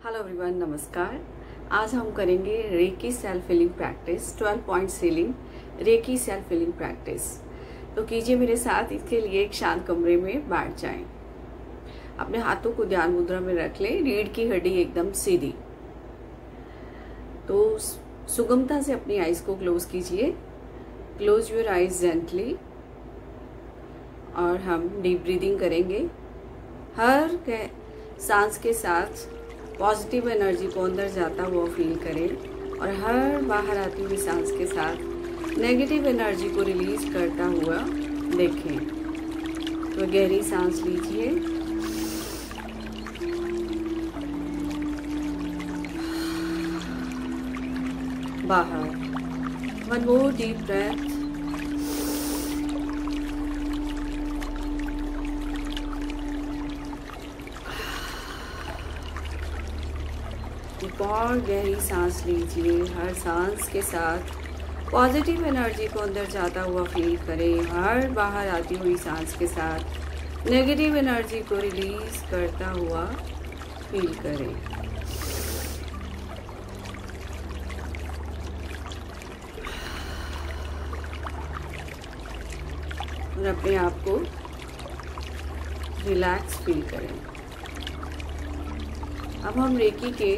Hello everyone, नमस्कार। आज हम करेंगे reiki self healing practice 12 point sealing reiki self healing practice. तो कीजिए मेरे साथ। इसके लिए एक शांत कमरे में बैठ जाएं। अपने हाथों को ध्यान मुद्रा में रख लें। रीढ़ की हड्डी एकदम सीधी। तो सुगमता से अपनी आईज को क्लोज कीजिए। Close your eyes gently. और हम डीप ब्रीदिंग करेंगे। हर सांस के साथ पॉजिटिव एनर्जी को अंदर जाता हुआ फील करें और हर बाहर आती हुई सांस के साथ नेगेटिव एनर्जी को रिलीज करता हुआ देखें। तो गहरी सांस लीजिए। बाहर। One more deep breath. एक और गहरी सांस लीजिए। हर सांस के साथ पॉजिटिव एनर्जी को अंदर जाता हुआ फील करें। हर बाहर आती हुई सांस के साथ नेगेटिव एनर्जी को रिलीज करता हुआ फील करें। और अपने आप को रिलैक्स फील करें। अब हम रेकी के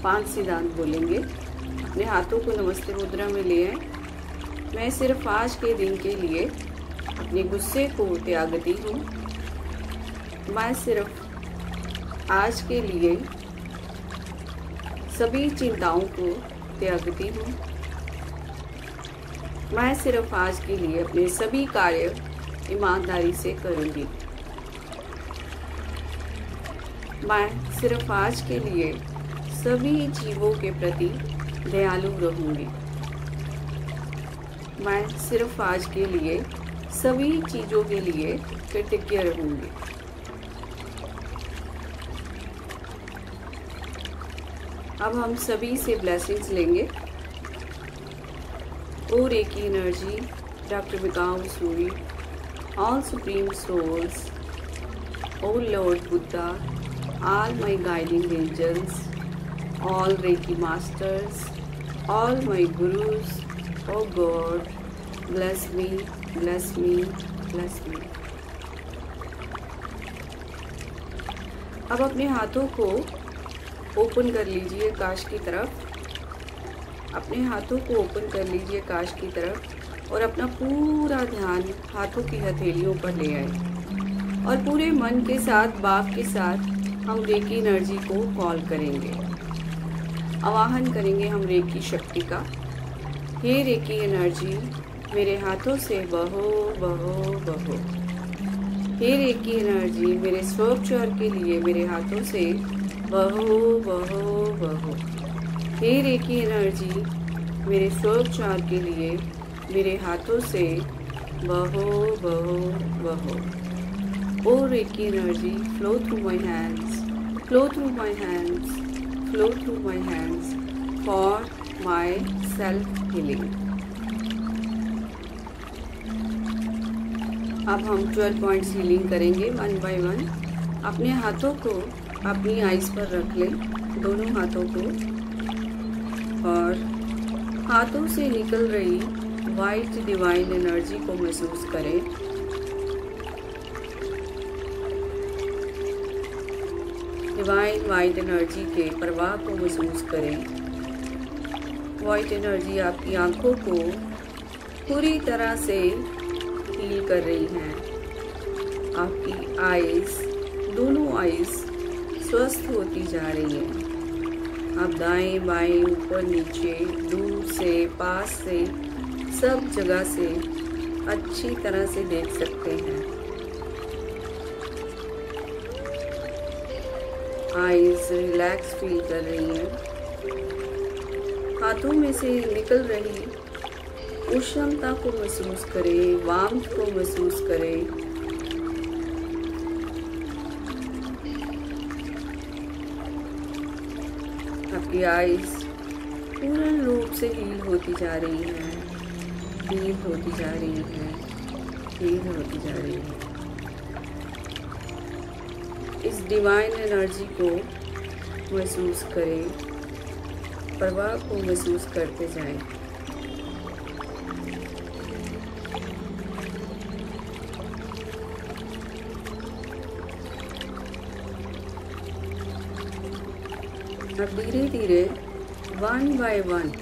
5 सिद्धांत बोलेंगे। अपने हाथों को नमस्ते मुद्रा में ले आए। मैं सिर्फ आज के दिन के लिए अपने गुस्से को त्यागती हूँ। मैं सिर्फ आज के लिए सभी चिंताओं को त्यागती हूँ। मैं सिर्फ आज के लिए अपने सभी कार्य ईमानदारी से करूँगी। मैं सिर्फ आज के लिए सभी जीवों के प्रति दयालु रहूंगी। मैं सिर्फ आज के लिए सभी चीज़ों के लिए कृतज्ञ रहूंगी। अब हम सभी से ब्लेसिंग्स लेंगे। O Reiki energy, doctor Mikao Usui, all supreme souls, O lord Buddha, all my guiding angels, all Reiki masters, all my gurus, oh God, bless me, bless me, bless me। अब अपने हाथों को ओपन कर लीजिए काश की तरफ। अपने हाथों को ओपन कर लीजिए काश की तरफ और अपना पूरा ध्यान हाथों की हथेलियों पर ले आए और पूरे मन के साथ, भाव के साथ हम रेकी एनर्जी को कॉल करेंगे। आवाहन करेंगे हम रेकी शक्ति का। हे रेकी एनर्जी, मेरे हाथों से बहो बहो बहो। हे रेकी एनर्जी, मेरे स्वोपचार के लिए मेरे हाथों से बहो बहो बहो। हे रेकी एनर्जी, मेरे स्वोपचार के लिए मेरे हाथों से बहो बहो बहो। Oh Reiki energy, flow through my hands, flow through my hands, flow through my hands for my self healing। अब हम 12 पॉइंट हीलिंग करेंगे 1 बाय 1। अपने हाथों को अपनी आईज पर रख लें, दोनों हाथों को, और हाथों से निकल रही वाइट डिवाइन एनर्जी को महसूस करें। डिवाइन वाइट एनर्जी के प्रवाह को महसूस करें। वाइट एनर्जी आपकी आंखों को पूरी तरह से हील कर रही है। आपकी आईज, दोनों आईज स्वस्थ होती जा रही हैं। आप दाएं बाएं, ऊपर नीचे, दूर से, पास से, सब जगह से अच्छी तरह से देख सकते हैं। आईज रिलैक्स फील कर रही हैं। हाथों में से निकल रही उष्णता को महसूस करें, वार्मथ को महसूस करें। आपकी आईज पूर्ण रूप से हील होती जा रही है, हील होती जा रही है, हील होती जा रही है। इस डिवाइन एनर्जी को महसूस करें, प्रवाह को महसूस करते जाएं। अब धीरे धीरे 1 बाय 1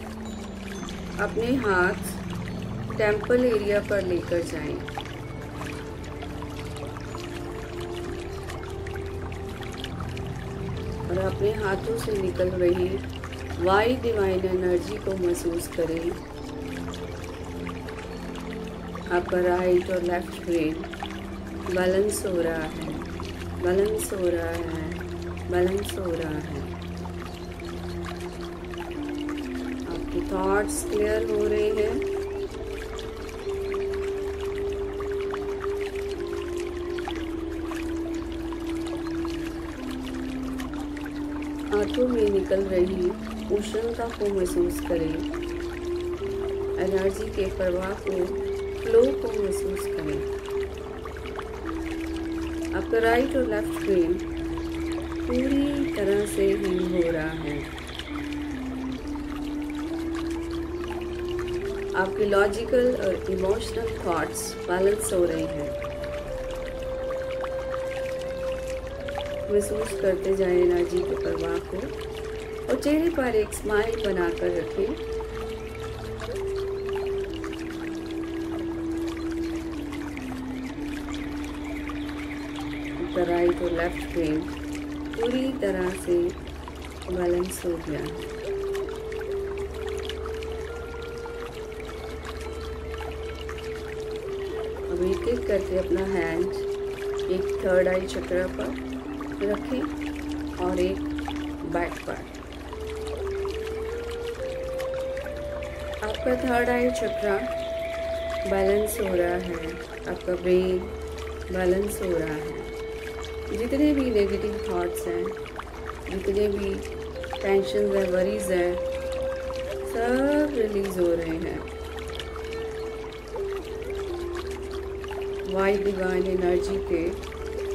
अपने हाथ टेम्पल एरिया पर लेकर जाएं। और अपने हाथों से निकल रही वाई डिवाइन एनर्जी को महसूस करें। आपका राइट और लेफ्ट ब्रेन बैलेंस हो रहा है, बैलेंस हो रहा है, बैलेंस हो रहा है। आपके थॉट्स क्लियर हो रहे हैं। हाथों में निकल रही उष्णता को महसूस करें। एनर्जी के प्रवाह को, फ्लो को महसूस करें। आपका राइट और लेफ्ट ब्रेन पूरी तरह से हील हो रहा है। आपके लॉजिकल और इमोशनल थॉट्स बैलेंस हो रहे हैं। महसूस करते जाएं एनर्जी के प्रवाह को और चेहरे पर एक स्माइल बनाकर रखें। आपका राइट और लेफ्ट ब्रेन पूरी तरह से बैलेंस हो गया है। अब एक एक करके अपना हैंड एक थर्ड आई चक्र पर रखें और एक बैक पर। आपका थर्ड आई चक्र बैलेंस हो रहा है, आपका ब्रेन बैलेंस हो रहा है। जितने भी नेगेटिव थॉट्स हैं, जितने भी टेंशन है, वरीज हैं, सब रिलीज हो रहे हैं। वाइट डिवाइन एनर्जी के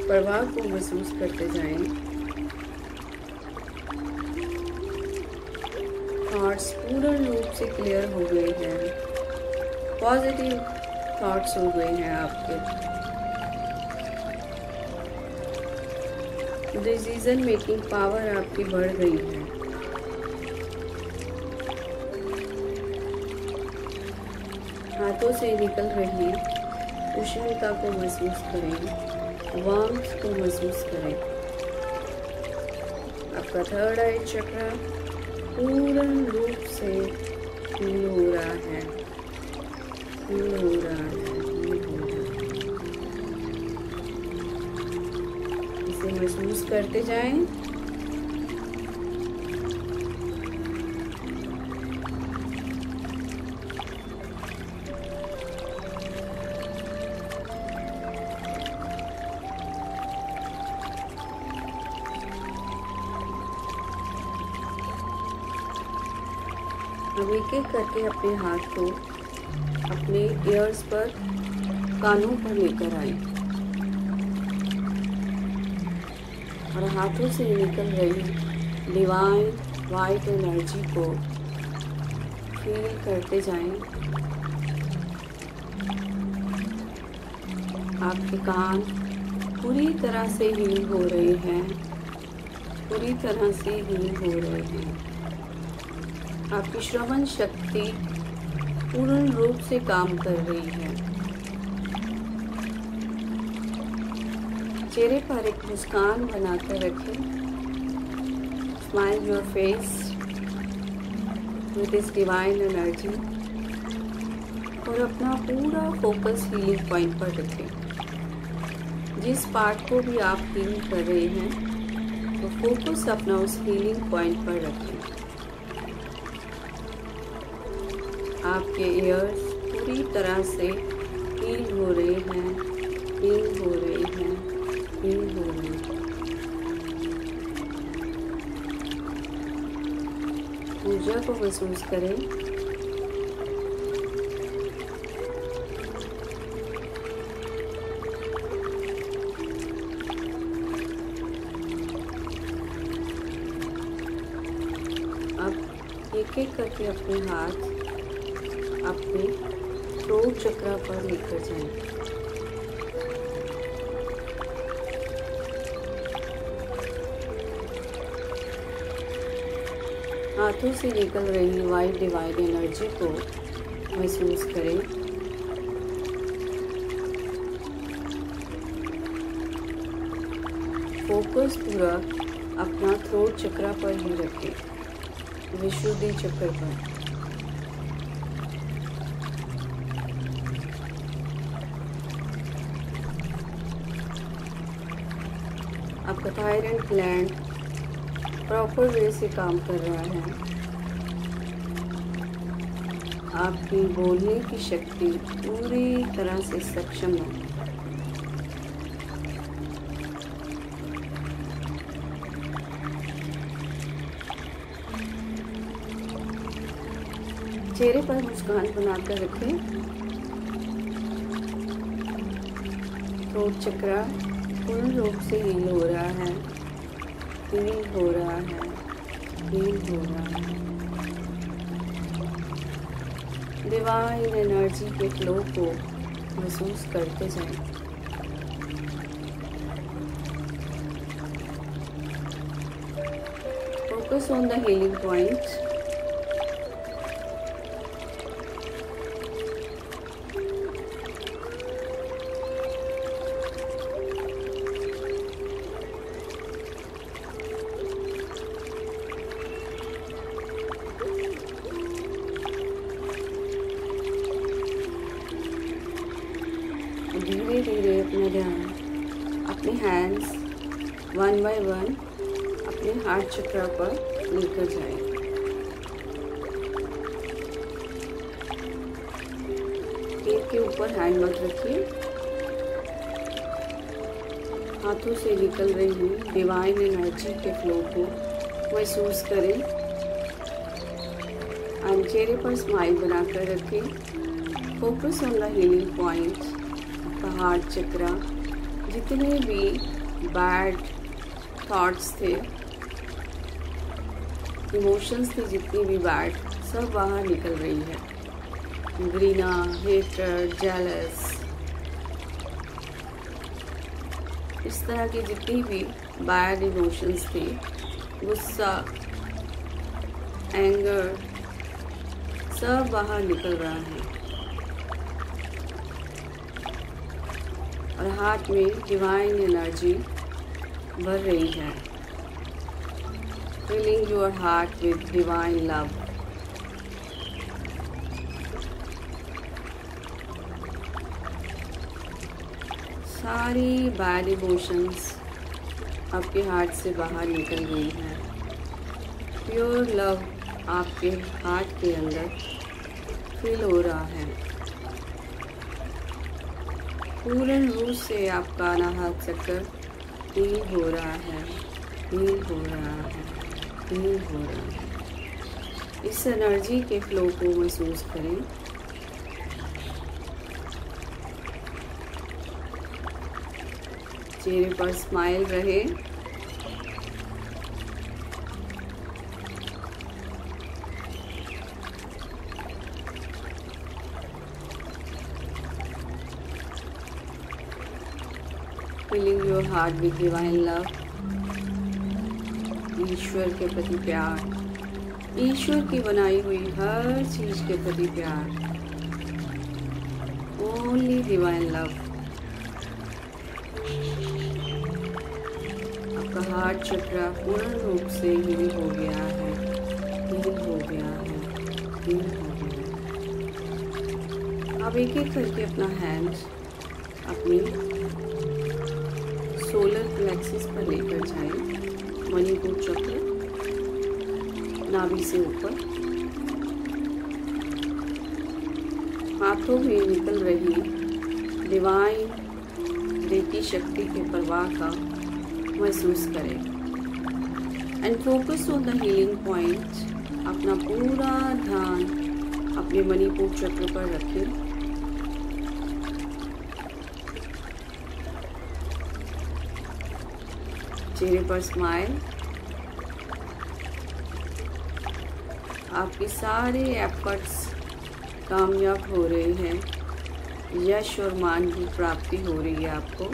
प्रवाह को महसूस करते जाएं। थॉट्स पूर्ण रूप से क्लियर हो गए हैं, पॉजिटिव थॉट्स हो गए हैं आपके। डिसीजन मेकिंग पावर आपकी बढ़ गई है। हाथों से निकल रही उष्णता को महसूस करें, वार्मथ को महसूस करें। आपका थर्ड आई चक्र पूर्ण रूप से हील हो रहा है, हील हो रहा है, हील हो रहा है। इसे महसूस करते जाएं। अब एक एक करके अपने हाथ को अपने ईयर्स पर, कानों पर लेकर आए और हाथों से निकल रही डिवाइन वाइट एनर्जी को फील करते जाएं। आपके कान पूरी तरह से हील हो रहे हैं, पूरी तरह से हील हो रहे हैं। आपकी श्रवण शक्ति पूर्ण रूप से काम कर रही है। चेहरे पर एक मुस्कान बनाकर रखें। Smile your face with this divine energy और अपना पूरा फोकस हीलिंग पॉइंट पर रखें। जिस पार्ट को भी आप हील कर रहे हैं तो फोकस अपना उस हीलिंग पॉइंट पर रखें। आपके ईयर्स पूरी तरह से हील हो रहे हैं, हील हो रहे हैं, हील हो रहे हैं। ऊर्जा को महसूस करें। एक एक करके अपने हाथ अपने थ्रोट चक्र पर लेकर जाएं। हाथों से निकल रही वाइट डिवाइन एनर्जी को महसूस करें। फोकस पूरा अपना थ्रोट चक्र पर ही रखें, विशुद्धि चक्र पर। आपका थायराइड ग्लैंड प्रॉपर वे से काम कर रहा है। आपकी बोलने की शक्ति पूरी तरह से सक्षम है। चेहरे पर मुस्कान बनाकर रखें। थ्रोट चक्र पूर्ण रूप से हील हो रहा है, हील हो रहा है, हील हो रहा है। डिवाइन एनर्जी के फ्लो को महसूस करते जाएं। Focus on the healing point. धीरे धीरे अपना ध्यान अपने हैंड्स वन बाय वन अपने हार्ट चक्र पर लेकर जाएं। पेट के ऊपर हैंड मत रखिए। हाथों से निकल रही डिवाइन एनर्जी के फ्लो को महसूस करें। चेहरे पर स्माइल बनाकर रखें। Focus on the healing point. Heart चक्र, जितने भी बैड थॉट्स थे, इमोशंस थे, जितनी भी बैड, सब बाहर निकल रही है। घृणा, हेट्रेड, जेलस, इस तरह की जितनी भी बैड इमोशंस थी, गुस्सा, एंगर, सब बाहर निकल रहा है। और हार्ट में डिवाइन एनर्जी भर रही है। Filling your heart with divine love. सारी बैड इमोशंस आपके हार्ट से बाहर निकल गई है। प्योर लव आपके हार्ट के अंदर फील हो रहा है। पूर्ण रूप से आपका अनाहत चक्र हील हो रहा है, हील हो रहा है, हील हो रहा है। इस एनर्जी के फ्लो को महसूस करें। चेहरे पर स्माइल रहे। Filling your heart with divine love. ईश्वर के प्रति प्यार, ईश्वर की बनाई हुई हर चीज के प्रति प्यार। Only divine love. आपका हार्ट चक्र पूर्ण रूप से हील हो गया है, हील हो गया है, हील हो गया है। अब एक एक करके अपना हैंड अपनी सोलर प्लेक्सिस पर लेकर जाएं। मणिपुर चक्र, नाभि से ऊपर। हाथों में निकल रही डिवाइन रेकी शक्ति के प्रवाह का महसूस करें। And focus on the healing point. अपना पूरा ध्यान अपने मणिपुर चक्र पर रखें। चेहरे पर स्माइल। आपके सारे एफर्ट्स कामयाब हो रहे हैं, यश और मान की प्राप्ति हो रही है आपको।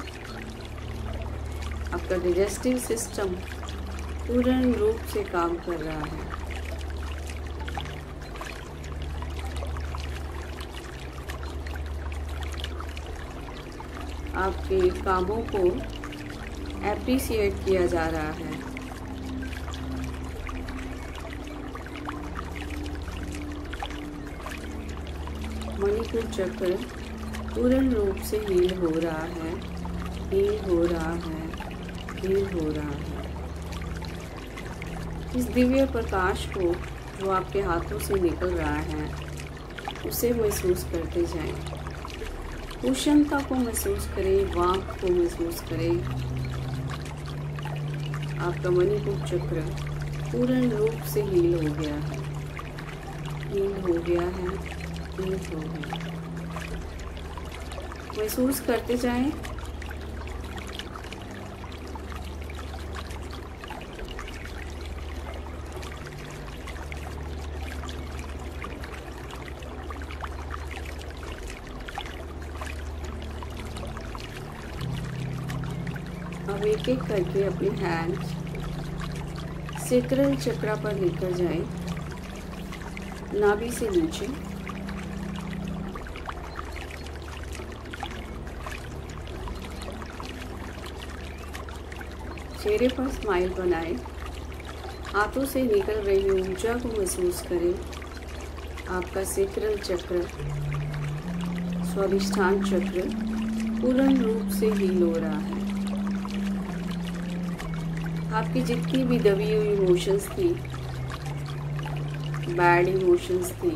आपका डाइजेस्टिव सिस्टम पूर्ण रूप से काम कर रहा है। आपके कामों को एप्रिसिएट किया जा रहा है। मणिपुर चक्र पूर्ण रूप से हील हो रहा है, हील हो रहा है, हील हो रहा है। इस दिव्य प्रकाश को जो आपके हाथों से निकल रहा है उसे महसूस करते जाएं। उष्णता को महसूस करें, वार्मथ को महसूस करें। आपका मणिपुर चक्र पूर्ण रूप से हील हो गया है, हील हो गया है, हील हो गया। महसूस करते जाएं। अब एक एक करके अपने हैंड्स सैक्रल चक्र पर लेकर जाएं, नाभि से नीचे। चेहरे पर स्माइल बनाएं, हाथों से निकल रही ऊर्जा को महसूस करें। आपका सैक्रल चक्र, स्वादिष्ठान चक्र पूर्ण रूप से हील हो रहा है। आपकी जितनी भी दबी हुई इमोशंस थी, बैड इमोशंस थी,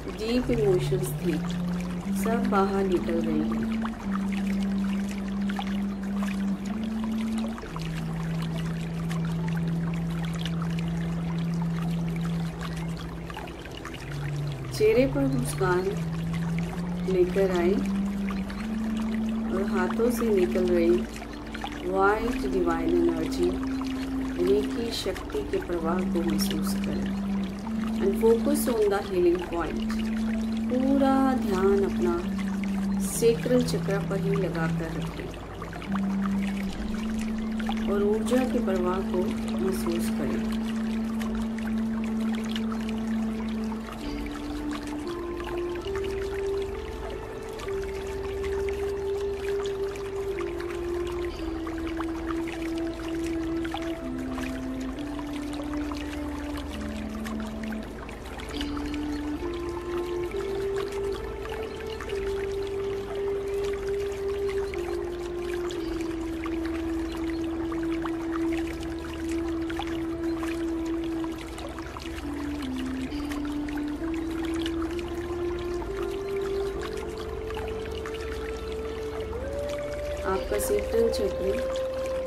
डीप इमोशंस थी, सब बाहर निकल रही हैं। चेहरे पर मुस्कान लेकर आए और हाथों से निकल रही वाइट डिवाइन एनर्जी, रेकी शक्ति के प्रवाह को महसूस करें and focus on the healing point. पूरा ध्यान अपना सैक्रल चक्र पर ही लगा कर रखें और ऊर्जा के प्रवाह को महसूस करें। आपका सैक्रल चक्र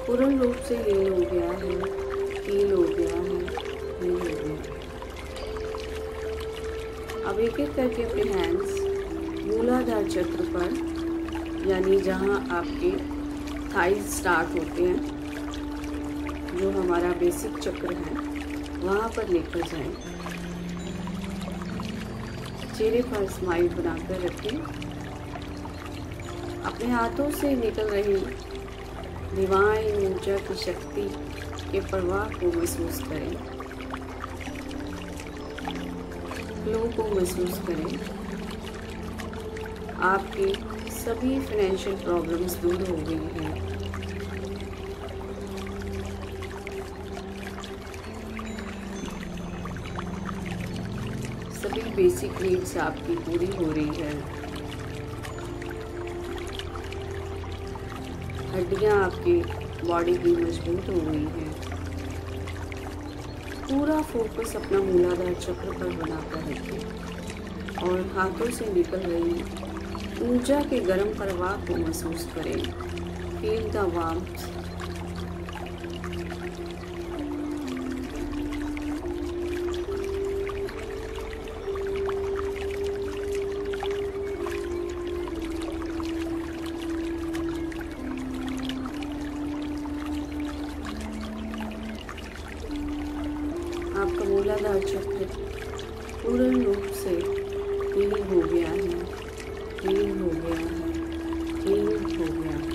पूर्ण रूप से हील हो गया है, हील हो गया है, हील हो गया। अब एक एक करके अपने हैंड्स मूलाधार चक्र पर, यानी जहाँ आपके थाइज स्टार्ट होते हैं, जो हमारा बेसिक चक्र है, वहाँ पर लेकर जाएं। चेहरे पर स्माइल बनाकर रखें। अपने हाथों से निकल रही डिवाइन ऊर्जा की शक्ति के प्रवाह को महसूस करें, फ्लो को महसूस करें। आपकी सभी फाइनेंशियल प्रॉब्लम्स दूर हो गई हैं। सभी बेसिक नीड्स आपकी पूरी हो रही है। हड्डियाँ आपकी बॉडी की मजबूत हो गई हैं। पूरा फोकस अपना मूलाधार चक्र पर बनाकर रखें और हाथों से निकल रही ऊर्जा के गर्म प्रवाह को महसूस करें। Feel the warmth. आपका मूलाधार चक्र पूर्ण रूप से हील हो गया है, हील हो गया है, हील हो गया है।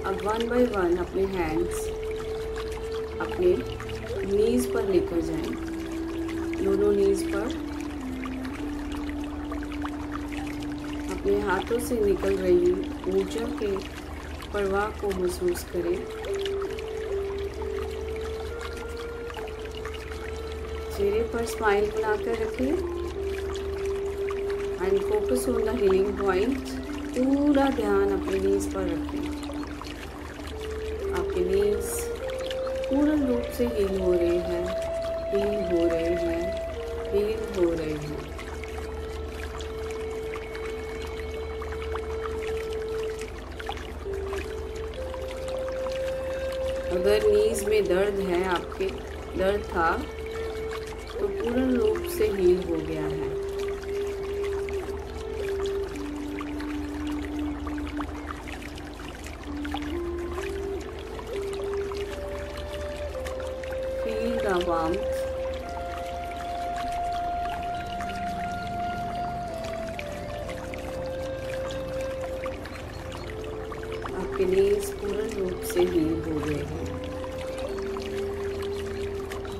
अब 1 बाय 1 अपने हैंड्स अपने नीज पर लेकर जाएं, दोनों नीज पर। अपने हाथों से निकल रही ऊर्जा के प्रवाह को महसूस करें। चेहरे पर स्माइल बनाकर रखें and focus on the healing point. पूरा ध्यान अपने नीज पर रखें। आपके नीज पूर्ण रूप से हील हो रहे हैं, हील हो रहे हैं, हील हो रहे हैं। अगर नीज में दर्द है, आपके दर्द था, तो पूर्ण रूप से हील हो गया है। Feel the warmth. आपके नीज पूर्ण रूप से हील हो गए हैं।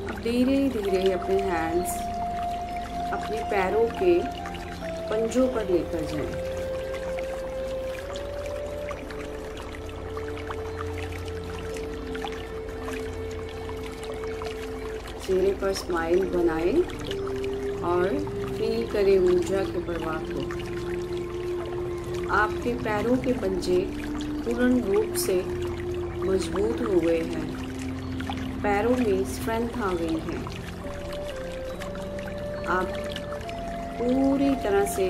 अब धीरे धीरे अपने हैंड्स अपने पैरों के पंजों पर लेकर जाएं। चेहरे पर स्माइल बनाएं और फील करें ऊर्जा के प्रवाह को। आपके पैरों के पंजे पूर्ण रूप से मजबूत हो गए हैं, पैरों में स्ट्रेंथ आ गई है। आप पूरी तरह से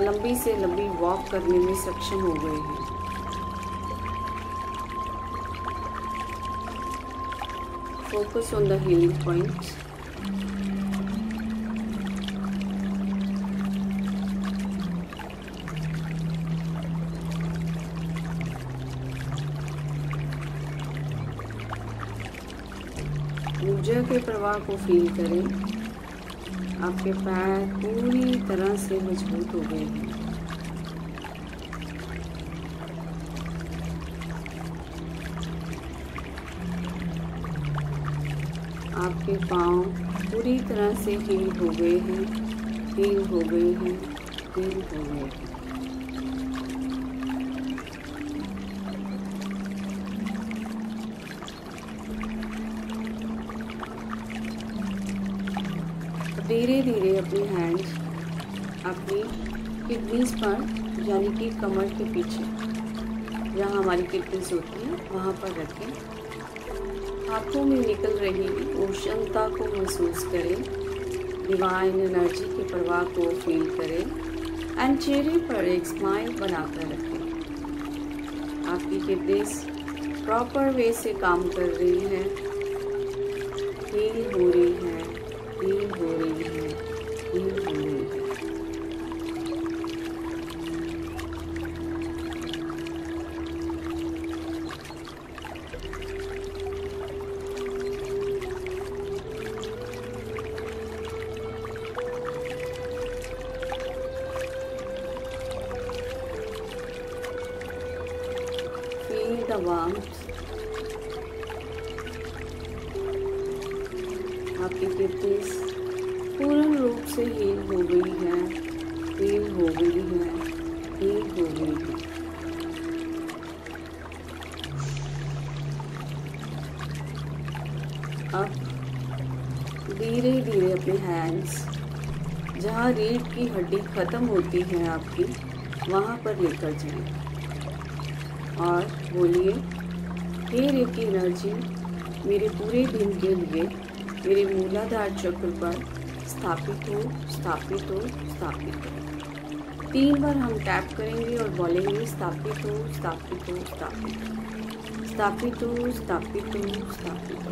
लंबी वॉक करने में सक्षम हो गए हैं। Focus on the healing points. ऊर्जा के प्रवाह को फील करें। आपके पैर पूरी तरह से मजबूत हो गए हैं। आपके पाँव पूरी तरह से हील हो गए हैं, हील हो गए हैं, हील हो गए हैं। धीरे धीरे अपने हैंड्स अपनी किडनीज पर, यानी कि कमर के पीछे जहाँ हमारी किडनीज होती हैं वहाँ पर रखें। हाथों में निकल रही उष्णता को महसूस करें, डिवाइन एनर्जी के प्रवाह को फील करें एंड चेहरे पर एक स्माइल बनाकर रखें। आपकी किडनीज प्रॉपर वे से काम कर रही है, हील हो रही है, हील हो रही है, हील हो रही है। Feel the warmth. आपकी किडनीज पूर्ण रूप से हील हो गई है, हील हो गई है, हील हो गई है। अब धीरे धीरे अपने हैंड्स जहाँ रीढ़ की हड्डी ख़त्म होती है आपकी, वहाँ पर लेकर जाएं और बोलिए, हे रेकी एनर्जी मेरे पूरे दिन के लिए मेरे मूलाधार चक्र पर स्थापित हो, स्थापित हो, स्थापित हो। 3 बार हम टैप करेंगे और बोलेंगे स्थापित हो, स्थापित हो, स्थापित हो, स्थापितो स्थापितो स्थापितो।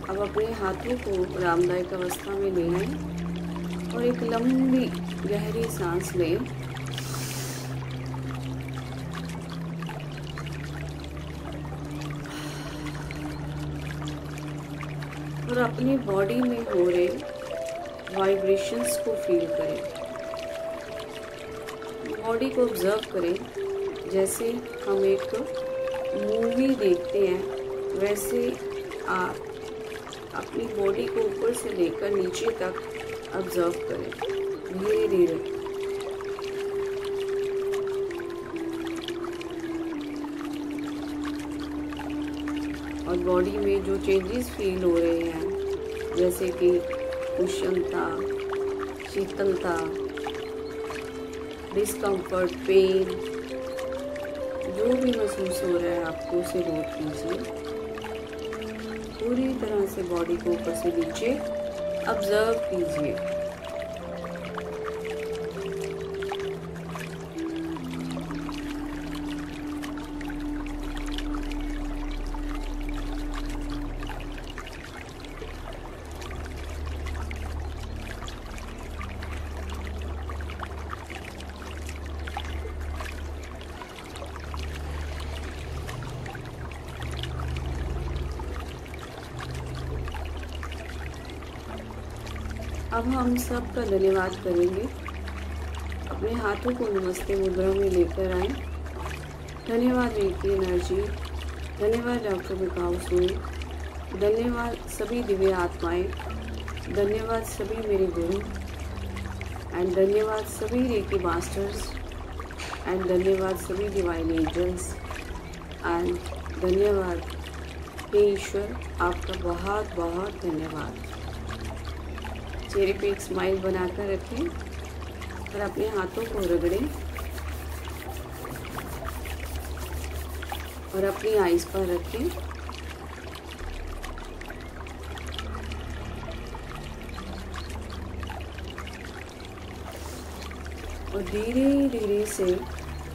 अब अपने हाथों को आरामदायक अवस्था में ले आए और एक लंबी गहरी सांस लें। और अपनी बॉडी में हो रहे वाइब्रेशंस को फील करें। बॉडी को ऑब्जर्व करें। जैसे हम एक मूवी देखते हैं वैसे आप अपनी बॉडी को ऊपर से लेकर नीचे तक ऑब्जर्व करें धीरे धीरे। और बॉडी में जो चेंजेस फील हो रहे हैं जैसे कि उष्णता, शीतलता, डिस्कम्फर्ट, पेन, जो भी महसूस हो रहा है आपको उसे नोट कीजिए। पूरी तरह से बॉडी को ऊपर से नीचे ऑब्जर्व कीजिए। अब हम सब का धन्यवाद करेंगे। अपने हाथों को नमस्ते मुद्रा में लेकर आए। धन्यवाद रेकी एनर्जी, धन्यवाद डॉक्टर बिकाऊ सूरी, धन्यवाद सभी दिव्य आत्माएं, धन्यवाद सभी मेरे गुरु एंड धन्यवाद सभी रेकी मास्टर्स एंड धन्यवाद सभी डिवाइन एंजल्स एंड धन्यवाद हे ईश्वर, आपका बहुत बहुत धन्यवाद। चेहरे पे एक स्माइल बनाकर रखें और अपने हाथों को रगड़ें और अपनी आईज पर रखें। और धीरे धीरे से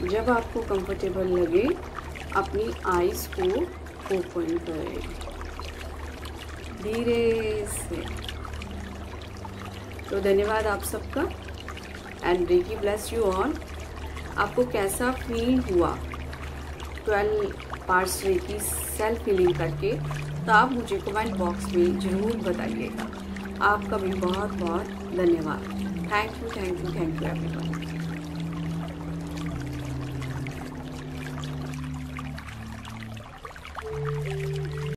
जब आपको कंफर्टेबल लगे अपनी आईज को ओपन करें धीरे से। तो धन्यवाद आप सबका and reiki bless you all. आपको कैसा फील हुआ 12 पार्ट्स रेकी सेल्फ हीलिंग करके, तो आप मुझे कमेंट बॉक्स में ज़रूर बताइएगा। आपका भी बहुत बहुत धन्यवाद। Thank you everyone.